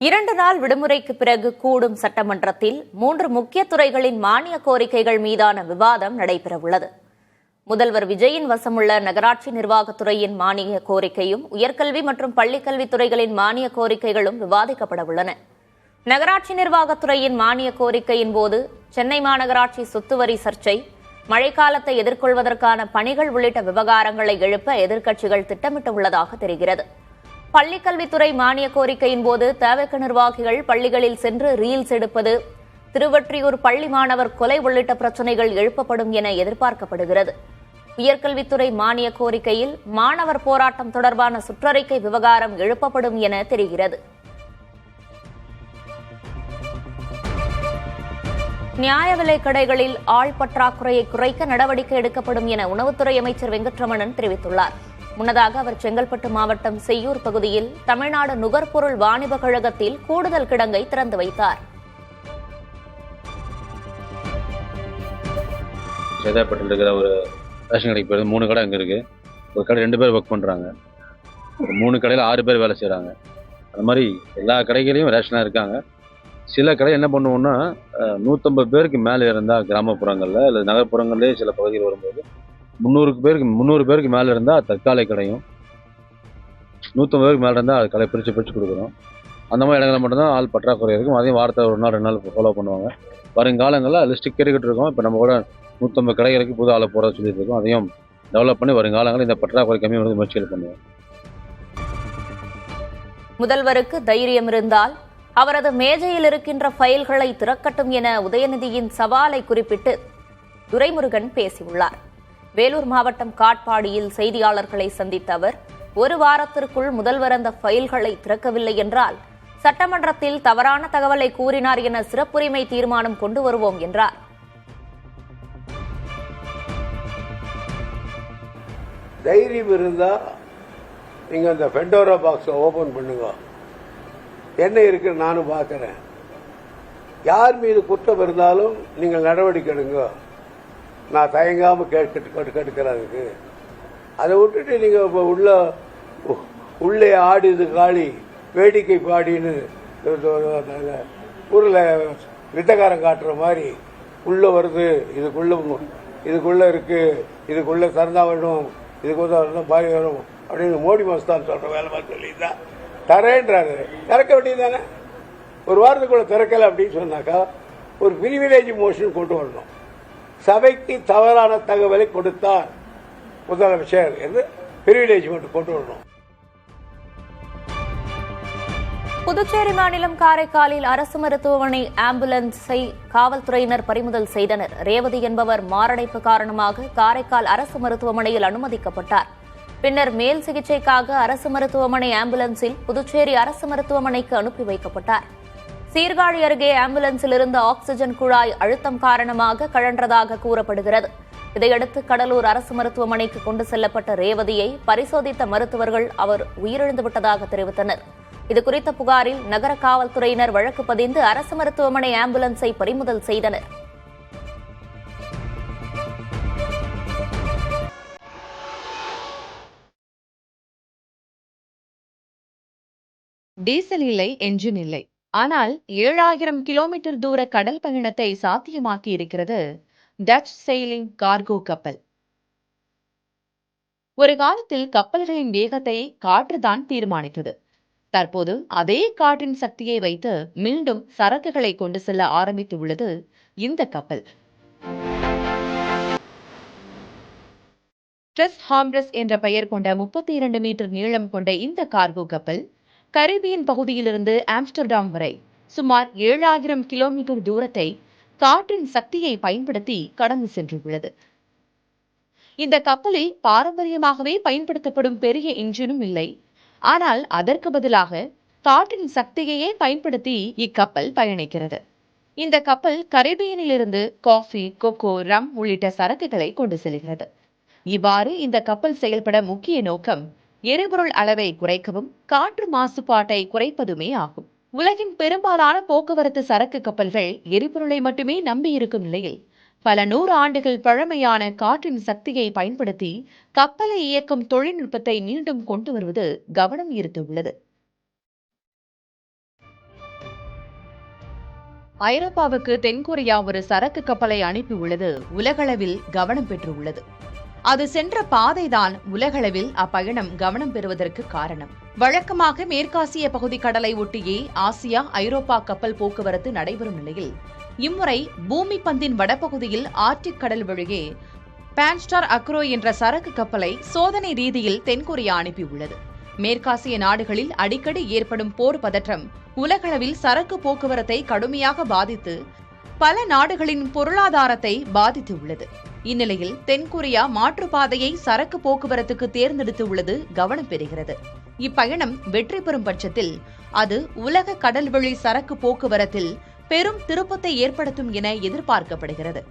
2 நாள் விடுமுறைக்கு பிறகு கூடும் சட்டமன்றத்தில் 3 முக்கிய துறைகளின் மானிய கோரிக்கைகள் மீதான விவாதம் நடைபெறவுள்ளது. முதல்வர் விஜயின் வசமுள்ள நகராட்சி நிர்வாகத்துறையின் மானிய கோரிக்கையும் உயர்கல்வி மற்றும் பள்ளிக்கல்வித்துறைகளின் மானிய கோரிக்கைகளும் விவாதிக்கப்பட உள்ளன. நகராட்சி நிர்வாகத்துறையின் மானிய கோரிக்கையின் போது சென்னை மாநகராட்சி சொத்துவரி சர்ச்சை, மழைக்காலத்தை எதிர்கொள்வதற்கான பணிகள் உள்ளிட்ட விவகாரங்களை எழுப்ப எதிர்க்கட்சிகள் திட்டமிட்டுள்ளதாக தெரிகிறது. பள்ளிக்கல்வித்துறை மானிய கோரிக்கையின் போது தவிக நிர்வாகிகள் பள்ளிகளில் சென்று ரீல்ஸ் எடுப்பது, திருவொற்றியூர் பள்ளி மாணவர் கொலை உள்ளிட்ட பிரச்சினைகள் எழுப்பப்படும் என எதிர்பார்க்கப்படுகிறது. உயர்கல்வித்துறை மானிய கோரிக்கையில் மாணவர் போராட்டம் தொடர்பான சுற்றறிக்கை விவகாரம் எழுப்பப்படும் என தெரிகிறது. நியாய விலைக் கடைகளில் ஆள் பற்றாக்குறையை குறைக்க நடவடிக்கை எடுக்கப்படும் என உணவுத்துறை அமைச்சர் வெங்கட்ரமணன் தெரிவித்துள்ளார். முன்னதாக அவர் செங்கல்பட்டு மாவட்டம் செய்யூர் பகுதியில் தமிழ்நாடு நுகர்பொருள் வாணிப கழகத்தில் கூடுதல் கிடங்கை திறந்து வைத்தார். சேதாப்பட்டில் இருக்கிற ஒரு ரேஷன் கடைக்கு போய் 3 கடை அங்கே இருக்குது. ஒரு கடை 2 பேர் ஒர்க் பண்ணுறாங்க. ஒரு 3 கடையில் 6 பேர் வேலை செய்கிறாங்க. அது மாதிரி எல்லா கடைகளையும் ரேஷனாக இருக்காங்க. சில கடை என்ன பண்ணுவோம்னா 150 பேருக்கு மேலே இருந்தால் கிராமப்புறங்களில் அல்லது நகர்ப்புறங்கள்லேயே சில பகுதியில் வரும்போது 300 பேருக்கு மேலே இருந்தால் தற்காலிக கடையும், 150 பேருக்கு மேலே இருந்தால் அது கடை பிரித்து கொடுக்குறோம். அந்த மாதிரி இடங்களில் மட்டும்தான் ஆள் பற்றாக்குறை இருக்கும். அதையும் வாரத்தில் 1 நாள் 2 நாள் ஃபாலோ பண்ணுவாங்க. வருங்காலங்களில் அதில் ஸ்டிக் கேட்டுக்கிட்டு இருக்கோம். இப்போ நம்ம கூட 150 கடைகளுக்கு புது ஆளை போட சொல்லிட்டு இருக்கோம். அதையும் டெவலப் பண்ணி வருங்காலங்களில் இந்த பற்றாக்குறை கம்மி வந்து முயற்சிகள் பண்ணுவோம். முதல்வருக்கு தைரியம் இருந்தால் அவரது மேஜையில் இருக்கின்ற ஃபைல்களை திறக்கட்டும் என உதயநிதியின் சவாலை குறிப்பிட்டு துரைமுருகன் பேசியுள்ளார். வேலூர் மாவட்டம் காட்பாடியில் செய்தியாளர்களை சந்தித்த அவர், 1 வாரத்திற்குள் முதல்வர் அந்த ஃபைல்களை திறக்கவில்லை என்றால் சட்டமன்றத்தில் தவறான தகவலை கூறினார் என சிறப்புரிமை தீர்மானம் கொண்டு வருவோம் என்றார். தைரியம் இருந்தா நீங்க அந்த பெண்டோரா பாக்ஸை ஓபன் பண்ணுங்க. என்ன இருக்குன்னு நானும் பார்க்கிறேன். யார் மீது குற்றம் இருந்தாலும் நீங்கள் நடவடிக்கை எடுங்க. நான் தயங்காமல் கேட்கிறதுக்கு அதை விட்டுட்டு நீங்கள் உள்ளே ஆடிது காளி வேடிக்கை பாடின்னு ஊரில் வித்தகாரம் காட்டுற மாதிரி உள்ளே வருது, இதுக்குள்ளே இருக்கு, இதுக்குள்ளே திறந்தா வேணும், இதுக்குள்ள பாய் வரும் அப்படின்னு மோடி மஸ்தான் சொல்கிற வேலை மாதிரி சொல்லியிருந்தா தரேன்றாரு. திறக்க வேண்டியது தானே. 1 வாரத்துக்குள்ளே திறக்கலை அப்படின்னு சொன்னாக்கா ஒரு பிரிவிலேஜ் மோஷன் கொண்டு வரணும். சபைக்கு தவறான தகவலை கொடுத்தார் முதலமைச்சர் என்று பிரிவிலேஜ் மட்டும் கொண்டு வரணும். புதுச்சேரி மாநிலம் காரைக்காலில் அரசு மருத்துவமனை ஆம்புலன்ஸை காவல்துறையினர் பறிமுதல் செய்தனர். ரேவதி என்பவர் மாரடைப்பு காரணமாக காரைக்கால் அரசு மருத்துவமனையில் அனுமதிக்கப்பட்டார். பின்னர் மேல் சிகிச்சைக்காக அரசு மருத்துவமனை ஆம்புலன்ஸில் புதுச்சேரி அரசு மருத்துவமனைக்கு அனுப்பி வைக்கப்பட்டார். சீர்காழி அருகே ஆம்புலன்ஸில் இருந்த ஆக்ஸிஜன் குழாய் அழுத்தம் காரணமாக கழன்றதாக கூறப்படுகிறது. இதையடுத்து கடலூர் அரசு மருத்துவமனைக்கு கொண்டு செல்லப்பட்ட ரேவதியை பரிசோதித்த மருத்துவர்கள் அவர் உயிரிழந்துவிட்டதாக தெரிவித்தனர். இதுகுறித்த புகாரில் நகர காவல்துறையினர் வழக்கு பதிந்து அரசு மருத்துவமனை ஆம்புலன்ஸை பறிமுதல் செய்தனர். டீசல் இல்லை, என்ஜின் இல்லை. ஆனால் 7000 கிலோமீட்டர் தூர கடல் பயணத்தை சாத்தியமாக்கி இருக்கிறது டச் செயிலிங் கார்கோ கப்பல். ஒரு காலத்தில் கப்பல்களின் வேகத்தை காற்றுதான் தீர்மானித்தது. தற்போது அதே காற்றின் சக்தியை வைத்து மீண்டும் சரக்குகளை கொண்டு செல்ல ஆரம்பித்து உள்ளது இந்த கப்பல். ட்ரெஸ் ஹாம்ரஸ் என்ற பெயர் கொண்ட 32 மீட்டர் நீளம் கொண்ட இந்த கார்கோ கப்பல் கரீபியன் பகுதியிலிருந்து ஆம்ஸ்டர்டாம் வரை சுமார் 7000 கிலோமீட்டர் தூரத்தை காற்றின் சக்தியை பயன்படுத்தி கடந்து சென்றுள்ளது. இந்த கப்பலில் பாரம்பரியமாகவே பயன்படுத்தப்படும் பெரிய இன்ஜினும் இல்லை. ஆனால் அதற்கு பதிலாக காற்றின் சக்தியையே பயன்படுத்தி இக்கப்பல் பயணிக்கிறது. இந்த கப்பல் கரீபியனிலிருந்து காஃபி, கொக்கோ, ரம் உள்ளிட்ட சரக்குகளை கொண்டு செல்கிறது. இவ்வாறு இந்த கப்பல் செயல்பட முக்கிய நோக்கம் எரிபொருள் அளவை குறைக்கவும் காற்று மாசுபாட்டை குறைப்பதுமே ஆகும். உலகின் பெரும்பாலான போக்குவரத்து சரக்கு கப்பல்கள் எரிபொருளை மட்டுமே நம்பியிருக்கும் நிலையில் பல 100 ஆண்டுகள் பழமையான காற்றின் சக்தியை பயன்படுத்தி கப்பலை இயக்கும் தொழில்நுட்பத்தை மீண்டும் கொண்டு வருவது கவனம் ஈர்த்துள்ளது. ஐரோப்பாவுக்கு தென்கொரியா ஒரு சரக்கு கப்பலை அனுப்பியுள்ளது உலகளவில் கவனம் பெற்றுள்ளது. அது சென்ற பாதைதான் உலகளவில் அப்பயணம் கவனம் பெறுவதற்கு காரணம். வழக்கமாக மேற்காசிய பகுதி கடலை ஒட்டியே ஆசியா ஐரோப்பா கப்பல் போக்குவரத்து நடைபெறும் நிலையில் இம்முறை பூமி பந்தின் வடபகுதியில் ஆர்டிக் கடல் வழியே பான்ஸ்டார் அக்ரோ என்ற சரக்கு கப்பலை சோதனை ரீதியில் தென்கொரியா அனுப்பியுள்ளது. மேற்காசிய நாடுகளில் அடிக்கடி ஏற்படும் போர் பதற்றம் உலகளவில் சரக்கு போக்குவரத்தை கடுமையாக பாதித்து பல நாடுகளின் பொருளாதாரத்தை பாதித்துள்ளது. இந்நிலையில் தென்கொரியா மாற்றுப்பாதையை சரக்கு போக்குவரத்துக்கு தேர்ந்தெடுத்துள்ளது கவனம் பெறுகிறது. இப்பயணம் வெற்றி பெறும் பட்சத்தில் அது உலக கடல்வழி சரக்கு போக்குவரத்தில் பெரும் திருப்பத்தை ஏற்படுத்தும் என எதிர்பார்க்கப்படுகிறது.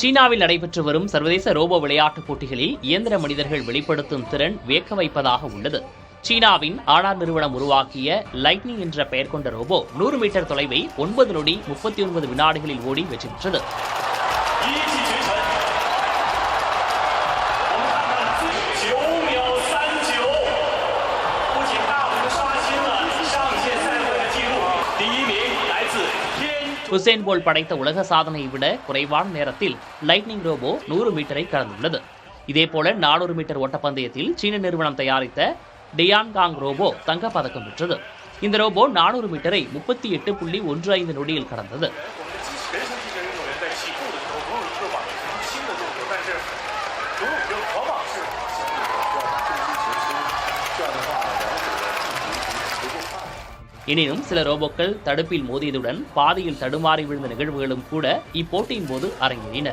சீனாவில் நடைபெற்று வரும் சர்வதேச ரோபோ விளையாட்டுப் போட்டிகளில் இயந்திர மனிதர்கள் வெளிப்படுத்தும் திறன் வியக்க வைப்பதாக உள்ளது. சீனாவின் ஆடார் நிறுவனம் உருவாக்கிய லைட்னிங் என்ற பெயர் கொண்ட ரோபோ 100 மீட்டர் தொலைவை 9 நொடி 39 வினாடிகளில் ஓடி வெற்றி பெற்றது. ஹுசேன் போல் படைத்த உலக சாதனையை விட குறைவான நேரத்தில் லைட்னிங் ரோபோ 100 மீட்டரை கடந்துள்ளது. இதேபோல 400 மீட்டர் ஓட்டப்பந்தயத்தில் சீன நிறுவனம் தயாரித்த டியான்காங் ரோபோ தங்கப்பதக்கம் பெற்றது. இந்த ரோபோ 400 மீட்டரை 38.15 நொடியில் கடந்தது. எனினும் சில ரோபோக்கள் தடுப்பில் மோதியதுடன் பாதையில் தடுமாறி விழுந்த நிகழ்வுகளும் கூட இப்போட்டியின் போது அரங்கேறின.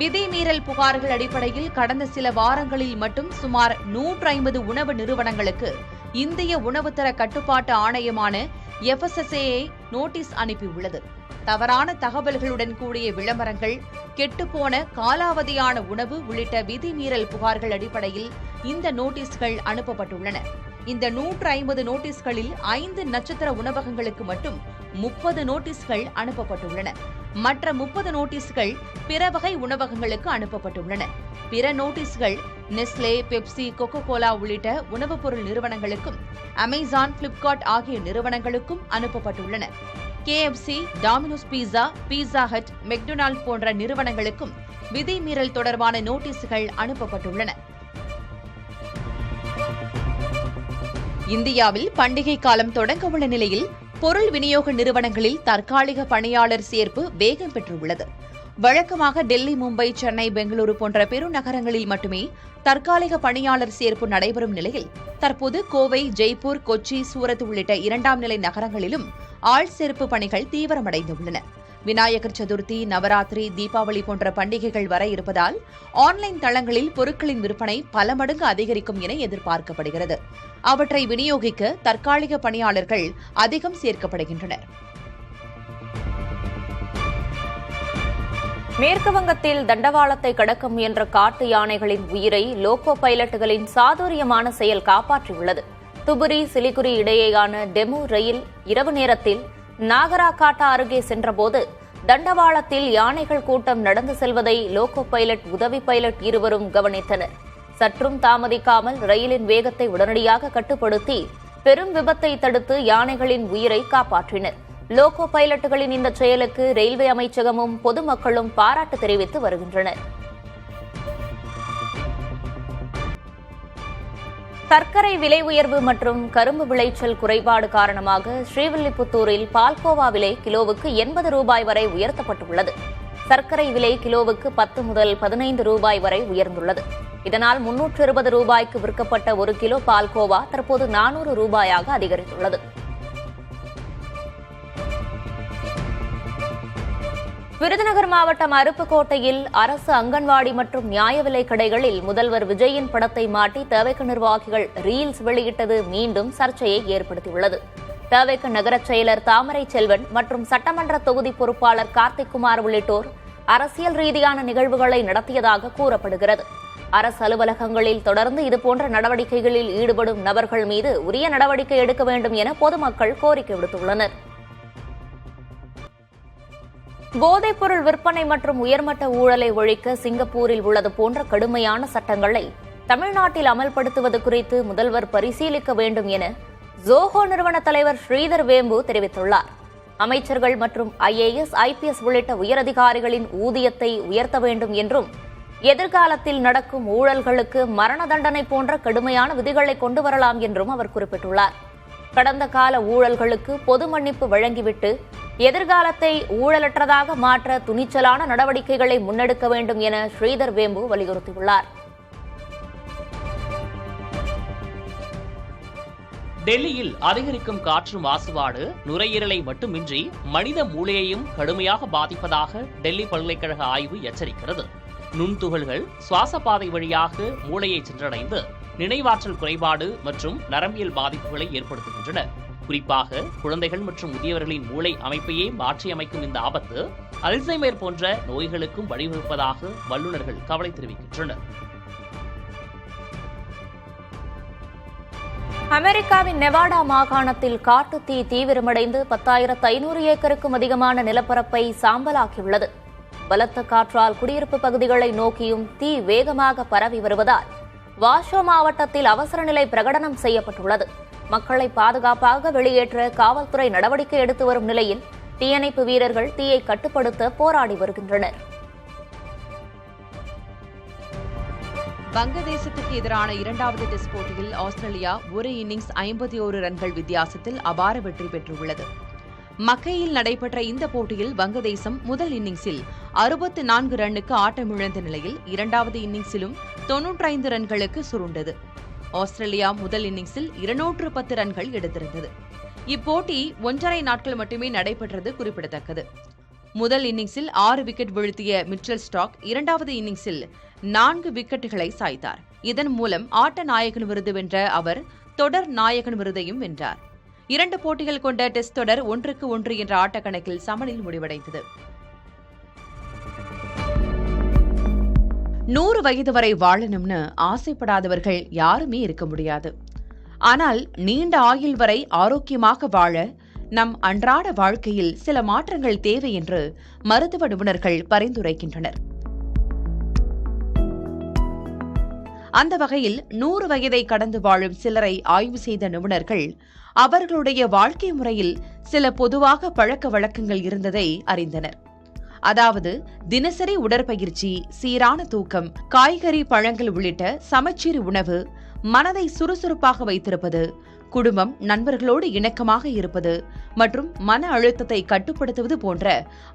விதிமீறல் புகார்கள் அடிப்படையில் கடந்த சில வாரங்களில் மட்டும் சுமார் 150 உணவு நிறுவனங்களுக்கு இந்திய உணவுத்தர கட்டுப்பாட்டு ஆணையமான FSSAI நோட்டீஸ் அனுப்பியுள்ளது. தவறான தகவல்களுடன் கூடிய விளம்பரங்கள், கெட்டுப்போன காலாவதியான உணவு உள்ளிட்ட விதிமீறல் புகார்கள் அடிப்படையில் இந்த நோட்டீஸ்கள் அனுப்பப்பட்டுள்ளன. இந்த 150 நோட்டீஸ்களில் 5 நட்சத்திர உணவகங்களுக்கு மட்டும் 30 நோட்டீஸ்கள் அனுப்பப்பட்டுள்ளன. மற்ற 30 நோட்டீஸ்கள் பிற வகை உணவகங்களுக்கு அனுப்பப்பட்டுள்ளன. பிற நோட்டீஸ்கள் நெஸ்லே, பெப்சி, கொக்கோ கோலா உள்ளிட்ட உணவுப் பொருள் நிறுவனங்களுக்கும் அமேசான், பிளிப்கார்ட் ஆகிய நிறுவனங்களுக்கும் அனுப்பப்பட்டுள்ளன. KFC, டாமினோஸ் பீஸா, பீஸா ஹட், மெக்டொனால்ட் போன்ற நிறுவனங்களுக்கும் விதிமீறல் தொடர்பான நோட்டீஸ்கள் அனுப்பப்பட்டுள்ளன. இந்தியாவில் பண்டிகை காலம் தொடங்க உள்ள நிலையில் பொருள் விநியோக நிறுவனங்களில் தற்காலிக பணியாளர் சேர்ப்பு வேகம் பெற்றுள்ளது. வழக்கமாக டெல்லி, மும்பை, சென்னை, பெங்களூரு போன்ற பெருநகரங்களில் மட்டுமே தற்காலிக பணியாளர் சேர்ப்பு நடைபெறும் நிலையில் தற்போது கோவை, ஜெய்ப்பூர், கொச்சி, சூரத் உள்ளிட்ட 2ஆம் நிலை நகரங்களிலும் ஆள் சேர்ப்பு பணிகள் தீவிரமடைந்துள்ளன. விநாயகர் சதுர்த்தி, நவராத்திரி, தீபாவளி போன்ற பண்டிகைகள் வர இருப்பதால் ஆன்லைன் தளங்களில் பொருட்களின் விற்பனை பல மடங்கு அதிகரிக்கும் என எதிர்பார்க்கப்படுகிறது. அவற்றை விநியோகிக்க தற்காலிக பணியாளர்கள் அதிகம் சேர்க்கப்படுகின்றனர். மேற்கு வங்கத்தில் தண்டவாளத்தை கடக்க முயன்ற காட்டு யானைகளின் உயிரை லோகோ பைலட்டுகளின் சாதுரியமான செயல் காப்பாற்றியுள்ளது. துபுரி, சிலிகுரி இடையேயான டெமு ரயில் இரவு நேரத்தில் நாகராகாட்டா அருகே சென்றபோது தண்டவாளத்தில் யானைகள் கூட்டம் நடந்து செல்வதை லோகோ பைலட், உதவி பைலட் இருவரும் கவனித்தனர். சற்றும் தாமதிக்காமல் ரயிலின் வேகத்தை உடனடியாக கட்டுப்படுத்தி பெரும் விபத்தை தடுத்து யானைகளின் உயிரை காப்பாற்றினர். லோகோ பைலட்டுகளின் இந்த செயலுக்கு ரயில்வே அமைச்சகமும் பொதுமக்களும் பாராட்டு தெரிவித்து வருகின்றனர். சர்க்கரை விலை உயர்வு மற்றும் கரும்பு விளைச்சல் குறைபாடு காரணமாக ஸ்ரீவில்லிபுத்தூரில் பால்கோவா விலை கிலோவுக்கு 80 ரூபாய் வரை உயர்த்தப்பட்டுள்ளது. சர்க்கரை விலை கிலோவுக்கு 10 முதல் 15 ரூபாய் வரை உயர்ந்துள்ளது. இதனால் 320 ரூபாய்க்கு விற்கப்பட்ட 1 கிலோ பால்கோவா தற்போது 400 ரூபாயாக அதிகரித்துள்ளது. விருதுநகர் மாவட்டம் அருப்புக்கோட்டையில் அரசு அங்கன்வாடி மற்றும் நியாய விலைக் கடைகளில் முதல்வர் விஜயின் படத்தை மாட்டி தவேக நிர்வாகிகள் ரீல்ஸ் வெளியிட்டது மீண்டும் சர்ச்சையை ஏற்படுத்தியுள்ளது. தவேக நகர செயலர் தாமரை செல்வன் மற்றும் சட்டமன்ற தொகுதி பொறுப்பாளர் கார்த்திக்குமார் உள்ளிட்டோர் அரசியல் ரீதியான நிகழ்வுகளை நடத்தியதாக கூறப்படுகிறது. அரசு அலுவலகங்களில் தொடர்ந்து இதுபோன்ற நடவடிக்கைகளில் ஈடுபடும் நபர்கள் மீது உரிய நடவடிக்கை எடுக்க வேண்டும் என பொதுமக்கள் கோரிக்கை விடுத்துள்ளனர். போதைப்பொருள் விற்பனை மற்றும் உயர்மட்ட ஊழலை ஒழிக்க சிங்கப்பூரில் உள்ளது போன்ற கடுமையான சட்டங்களை தமிழ்நாட்டில் அமல்படுத்துவது குறித்து முதல்வர் பரிசீலிக்க வேண்டும் என ஜோஹோ நிறுவன தலைவர் ஸ்ரீதர் வேம்பு தெரிவித்துள்ளார். அமைச்சர்கள் மற்றும் IAS, IPS உள்ளிட்ட உயரதிகாரிகளின் ஊதியத்தை உயர்த்த வேண்டும் என்றும் எதிர்காலத்தில் நடக்கும் ஊழல்களுக்கு மரண தண்டனை போன்ற கடுமையான விதிகளை கொண்டு வரலாம் என்றும் அவர் குறிப்பிட்டுள்ளார். கடந்த கால ஊழல்களுக்கு பொது மன்னிப்பு வழங்கிவிட்டு எதிர்காலத்தை ஊழலற்றதாக மாற்ற துணிச்சலான நடவடிக்கைகளை முன்னெடுக்க வேண்டும் என ஸ்ரீதர் வேம்பு வலியுறுத்தியுள்ளார். டெல்லியில் அதிகரிக்கும் காற்று மாசுபாடு நுரையீரலை மட்டுமின்றி மனித மூளையையும் கடுமையாக பாதிப்பதாக டெல்லி பல்கலைக்கழக ஆய்வு எச்சரிக்கிறது. நுண்துகள்கள் சுவாச பாதை வழியாக மூளையை சென்றடைந்து நினைவாற்றல் குறைபாடு மற்றும் நரம்பியல் பாதிப்புகளை ஏற்படுத்துகின்றன. குறிப்பாக குழந்தைகள் மற்றும் முதியவர்களின் மூளை அமைப்பையே மாற்றியமைக்கும் இந்த ஆபத்து அல்சைமர் போன்ற நோய்களுக்கும் வழிவகுப்பதாக வல்லுநர்கள் கவலை தெரிவிக்கின்றனர். அமெரிக்காவின் நெவாடா மாகாணத்தில் காட்டுத்தீ தீவிரமடைந்து 10,500 ஏக்கருக்கும் அதிகமான நிலப்பரப்பை சாம்பலாக்கியுள்ளது. பலத்த காற்றால் குடியிருப்பு பகுதிகளை நோக்கியும் தீ வேகமாக பரவி வருவதால் வாஷோ மாவட்டத்தில் அவசர நிலை பிரகடனம் செய்யப்பட்டுள்ளது. மக்களை பாதுகாப்பாக வெளியேற்ற காவல்துறை நடவடிக்கை எடுத்து வரும் நிலையில் தீயணைப்பு வீரர்கள் தீயை கட்டுப்படுத்த போராடி வருகின்றனர். வங்கதேசத்துக்கு எதிரான இரண்டாவது டெஸ்ட் போட்டியில் ஆஸ்திரேலியா ஒரு இன்னிங்ஸ் 51 ரன்கள் வித்தியாசத்தில் அபார வெற்றி பெற்றுள்ளது. மக்கையில் நடைபெற்ற இந்த போட்டியில் வங்கதேசம் முதல் இன்னிங்ஸில் 64 ரன்னுக்கு ஆட்டமிழந்த நிலையில் இரண்டாவது இன்னிங்ஸிலும் 95 ரன்களுக்கு சுருண்டது. ஆஸ்திரேலியா முதல் இன்னிங்ஸில் 210 ரன்கள் எடுத்திருந்தது. இப்போட்டி 1.5 நாட்கள் மட்டுமே நடைபெற்றது குறிப்பிடத்தக்கது. முதல் இன்னிங்ஸில் 6 விக்கெட் வீழ்த்திய மிச்சல் ஸ்டார்க் இரண்டாவது இன்னிங்ஸில் 4 விக்கெட்டுகளை சாய்த்தார். இதன் மூலம் ஆட்ட நாயகன் விருது வென்ற அவர் தொடர் நாயகன் விருதையும் வென்றார். 2 போட்டிகள் கொண்ட டெஸ்ட் தொடர் 1-1 என்ற ஆட்டக்கணக்கில் சமனில் முடிவடைந்தது. 100 வயது வரை வாழணும்னு ஆசைப்படாதவர்கள் யாருமே இருக்க முடியாது. ஆனால் நீண்ட ஆயுள் வரை ஆரோக்கியமாக வாழ நம் அன்றாட வாழ்க்கையில் சில மாற்றங்கள் தேவை என்று மருத்துவ நிபுணர்கள் பரிந்துரைக்கின்றனர். அந்த வகையில் 100 வயதை கடந்து வாழும் சிலரை ஆய்வு செய்த நிபுணர்கள் அவர்களுடைய வாழ்க்கை முறையில் சில பொதுவாக பழக்க வழக்கங்கள் இருந்ததை அறிந்தனர். அதாவது தினசரி உடற்பயிற்சி, சீரான தூக்கம், காய்கறி பழங்கள் உள்ளிட்ட சமச்சீர் உணவு, மனதை சுறுசுறுப்பாக வைத்திருப்பது, குடும்பம் நண்பர்களோடு இணக்கமாக இருப்பது மற்றும் மன அழுத்தத்தை கட்டுப்படுத்துவது போன்ற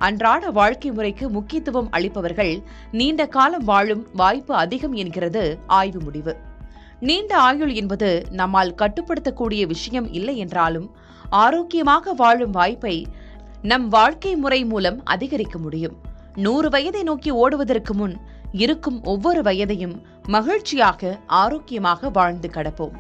அன்றாட வாழ்க்கை முறைக்கு முக்கியத்துவம் அளிப்பவர்கள் நீண்ட காலம் வாழும் வாய்ப்பு அதிகம் என்கிறது ஆய்வு முடிவு. நீண்ட ஆயுள் என்பது நம்மால் கட்டுப்படுத்தக்கூடிய விஷயம் இல்லை என்றாலும் ஆரோக்கியமாக வாழும் வாய்ப்பை நம் வாழ்க்கை முறை மூலம் அதிகரிக்க முடியும். 100 வயதை நோக்கி ஓடுவதற்கு முன் இருக்கும் ஒவ்வொரு வயதையும் மகிழ்ச்சியாக ஆரோக்கியமாக வாழ்ந்து கடப்போம்.